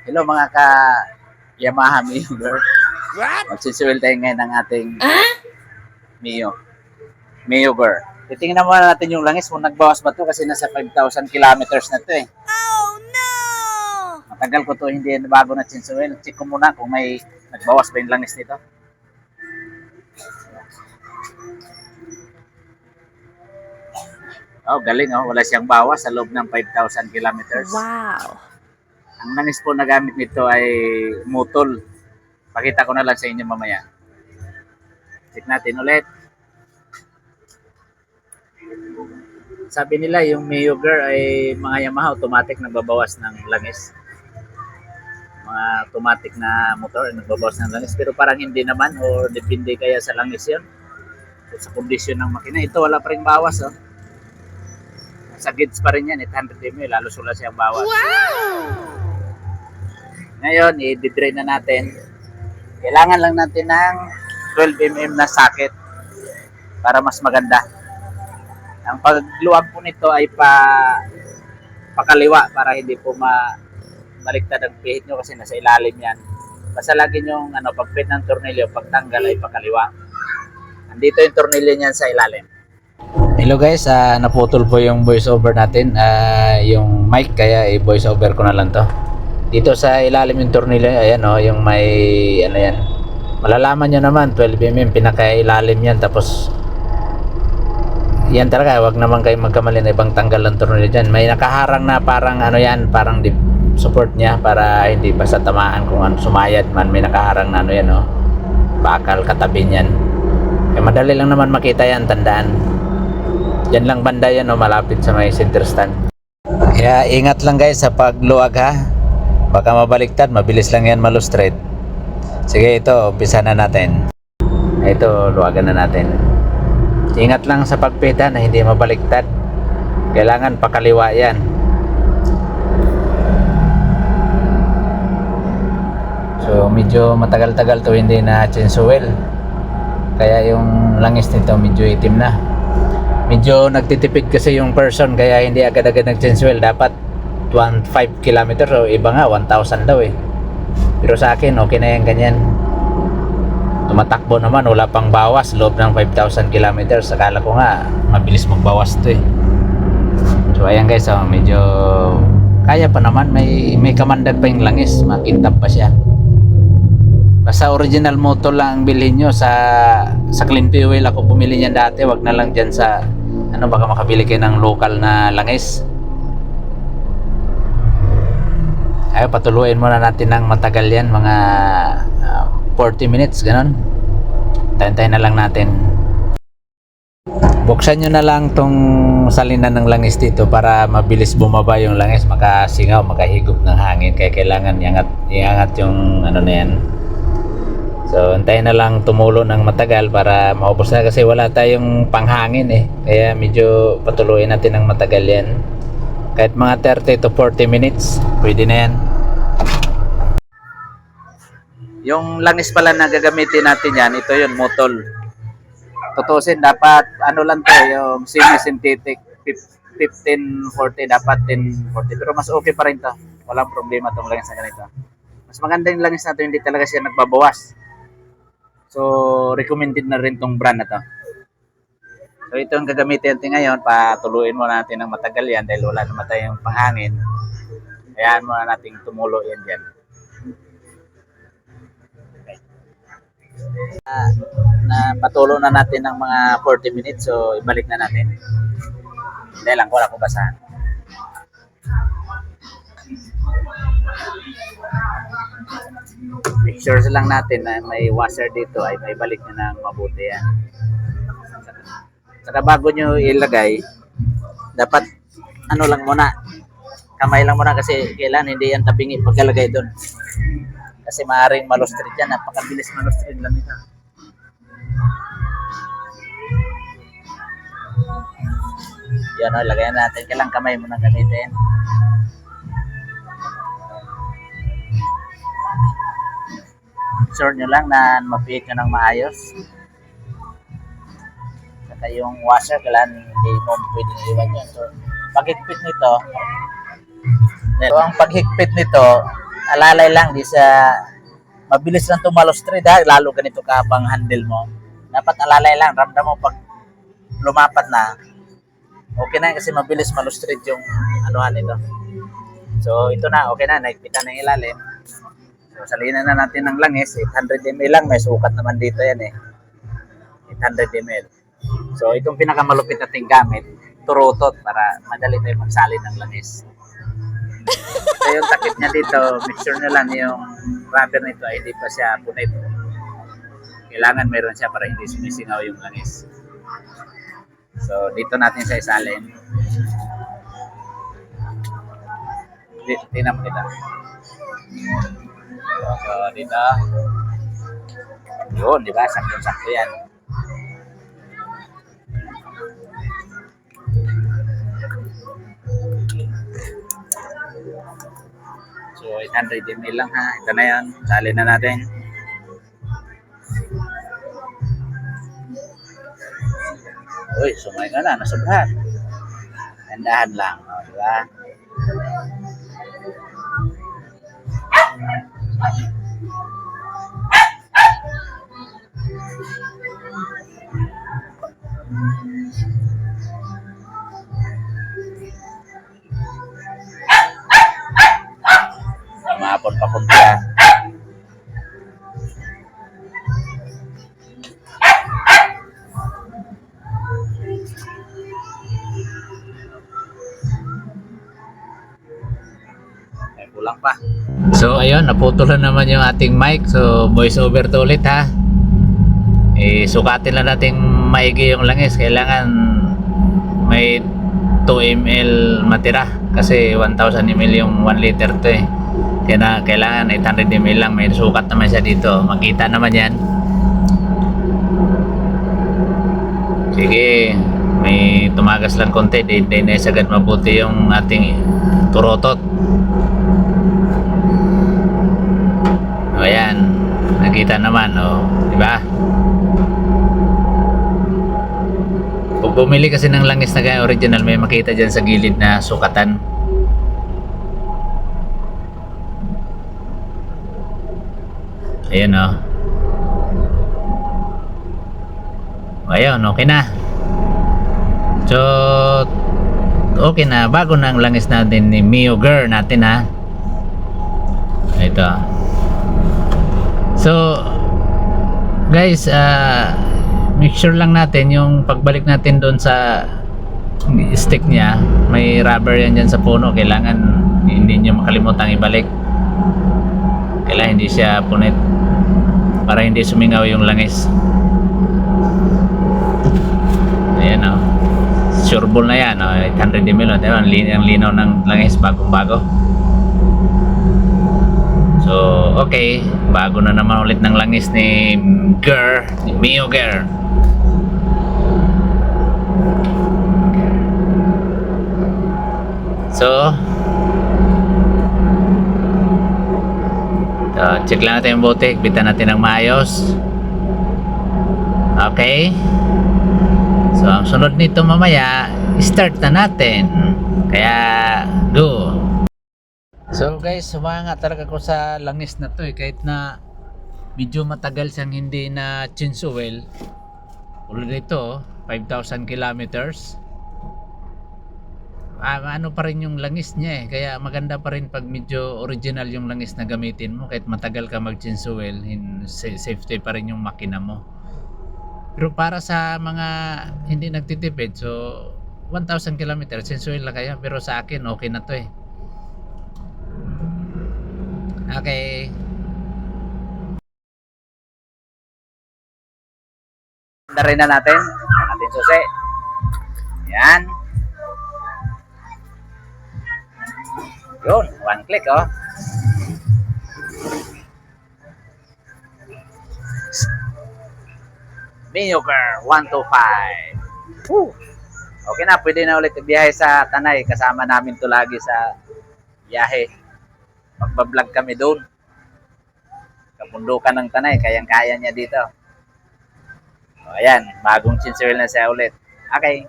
Hello mga ka-Yamaha Mio girl. What? Magsisiwil tayo ngayon ng ating Mio. Mio girl. Titingnan muna natin yung langis kung nagbawas ba to kasi nasa 5,000 kilometers na to eh. Oh no! Matagal ko to hindi bago na chinsuel. Check ko muna kung may nagbawas ba yung langis nito. Oh, galing oh. Wala siyang bawas sa loob ng 5,000 kilometers. Wow! Ang langis po na gamit nito ay mutol. Pakita ko na lang sa inyo mamaya. Check natin ulit. Sabi nila yung Mio Girl ay mga Yamaha automatic nagbabawas ng langis. Mga automatic na motor ay nagbabawas ng langis. Pero parang hindi naman o depende kaya sa langis yun. O sa kondisyon ng makina. Ito wala pa rin bawas oh. Sa gauge pa rin yan. 800 ml. Lalo sula siyang bawas. Wow! Ngayon, i-drain na natin. Kailangan lang natin ng 12mm na socket para mas maganda. Ang pagluwag po nito ay pakaliwa para hindi po baliktad ang pihit nyo kasi nasa ilalim yan. Basta lagi nyo pagpit ng tornilyo, pagtanggal ay pakaliwa. Andito yung tornilyo niyan sa ilalim. Hello guys, naputol po yung voice over natin, yung mic, kaya i-voice over ko na lang to. Dito sa ilalim yung tornilyo, ayan o, yung may ano yan. Malalaman nyo naman, 12mm, pinaka-ilalim yan, tapos yan talaga, wag naman kayo magkamali na ibang tanggal ng tornilyo dyan. May nakaharang na parang ano yan, parang support niya para hindi basta tamaan kung sumayad man. May nakaharang na ano yan oh. Bakal katabi niyan. Eh, madali lang naman makita yan, tandaan. Diyan lang banda yan oh, malapit sa may center stand. Kaya ingat lang guys sa pagluwag ha. Baka mabaliktad, mabilis lang yan malustrate. Sige, ito, umpisa na natin. Ito, luwagan na natin. Ingat lang sa pagpita na hindi mabaliktad. Kailangan pakaliwa yan. So medyo matagal-tagal to hindi na chinsuel. Kaya yung langis nito medyo itim na. Medyo nagtitipid kasi yung person kaya hindi agad-agad nag-chinsuel. Dapat 1.5 kilometers o iba nga 1,000 daw eh. Pero sa akin okay na yan ganyan. Tumatakbo naman, wala pang bawas, loob ng 5,000 kilometers. Akala ko nga, mabilis magbawas to eh. So ayan guys, medyo kaya pa naman, may kamandag pa yung langis, makintab pa siya. Basta original motor lang bilhin nyo sa Clean Fuel. Ako bumili niyan dati, wag na lang dyan sa, baka makabili kayo ng local na langis. Ay, patuluin muna natin ng matagal yan, mga 40 minutes, ganon. Tayin-tayin na lang natin. Buksan nyo na lang tong salinan ng langis dito para mabilis bumaba yung langis, makasingaw, makahigop ng hangin. Kaya kailangan iangat yung na yan. So, antayin na lang tumulo ng matagal para maubos na kasi wala tayong panghangin eh. Kaya medyo patuluin natin ng matagal yan. Kahit mga 30 to 40 minutes, pwede na yan. Yung langis pala na gagamitin natin yan, ito yun, motol. Tutusin, dapat, lang to, yung semi-synthetic, 1540, dapat 1040. Pero mas okay pa rin to. Walang problema itong langis na ganito. Mas maganda yung langis na to, hindi talaga siya nagbabawas. So, recommended na rin tong brand na to. So, ito yung gagamitin natin ngayon. Patuluin mo natin ng matagal yan dahil wala naman tayong panghangin. Hayaan mo na natin tumulo yan dyan. Na patulo na natin ng mga 40 minutes, so ibalik na natin. Hindi lang, wala ko basahan. Make sure lang natin na may washer dito ay may balik na ng mabuti yan. Saka bago nyo ilagay, dapat lang muna, kamay lang muna kasi kailan hindi yan tabingi pagkalagay doon. Kasi maaaring malustrid yan, napakabilis malustrid lang ito. Yan o, lagayan natin. Kailang kamay mo nang gamitin. Sure nyo lang na mapihit nyo ng maayos. Saka yung washer, kailangan hindi mo pwedeng iwan yun. So, paghigpit nito, ang paghigpit nito alalay lang, di sa mabilis lang tumalos street ha, lalo ganito ka bang handle mo. Dapat alalay lang, ramdam mo pag lumapat na, okay na kasi mabilis malustrid yung anuhan nito. So ito na, okay na, naikpitan ng ilalim. So salinan na natin ng langis, 800 ml lang, may sukat naman dito yan eh. 800 ml. So itong pinakamalupit nating gamit, turutot para madali tayo magsalin ng langis. So yung takip niya dito, make sure nyo lang yung rubber nito ay hindi pa siya punit. Kailangan meron siya para hindi sumisingaw yung langis. So dito natin siya isalin. Tingnan mo dito. So dito. Yun, di ba? Sakto-sakto yan. So 800 ml lang ha. Ito na yan. Salin na natin. Uy, sumay ka na. Nasobrahan. Handahan lang. O, di ba? Mahapon pa kunti ha. Kulang pa. So ayun, naputulan naman yung ating mic. So voice over to ulit ha. Sukatin lang natin maigi yung langis. Kailangan may 2 ml matira. Kasi 1000 ml yung 1 liter to eh. Kaya kailangan 800 ml lang. May sukat naman siya dito. Makita naman yan. Sige. May tumagas lang konti. Hindi na sagad mabuti yung ating turotot. O ayan, nakita naman, o, di ba? Kung bumili kasi ng langis na gaya original, may makita dyan sa gilid na sukatan. Ayan, o. Ayun, okay na. So, okay na. Bago na ang langis natin ni Mio Girl natin, ha. Ito. So guys, make sure lang natin yung pagbalik natin doon sa stick niya, may rubber yan dyan sa puno. Kailangan hindi nyo makalimutang ibalik. Kailangan hindi siya punit para hindi sumingaw yung langis. Ayan o, sure ball na yan o, 800 ml. Diba? Ang linaw ng langis, bagong bago. So, okay. Bago na naman ulit ng langis ni Girl, ni Mio Girl. So, check lang natin yung bote. Bitan natin ng maayos. Okay. So, ang sunod nito mamaya, start na natin. Kaya, go. So guys, sumanga talaga ko sa langis na to eh. Kahit na medyo matagal siyang hindi na change oil. Ulit ito, 5,000 kilometers. Ano pa rin yung langis niya eh. Kaya maganda pa rin pag medyo original yung langis na gamitin mo. Kahit matagal ka mag change oil, safety pa rin yung makina mo. Pero para sa mga hindi nagtitipid, so 1,000 kilometers, change oil lang kaya. Pero sa akin, okay na to eh. Okay. Darin na natin. Ating susi. Yan. Yun. One click oh. Mio Girl 125. Woo. Okay na. Pwede na ulit biyahe sa Tanay. Kasama namin to lagi sa biyahe. Magbablog kami doon. Kapundukan ng Tanay, kayang-kaya niya dito. O, ayan, bagong change oil na siya ulit. Okay.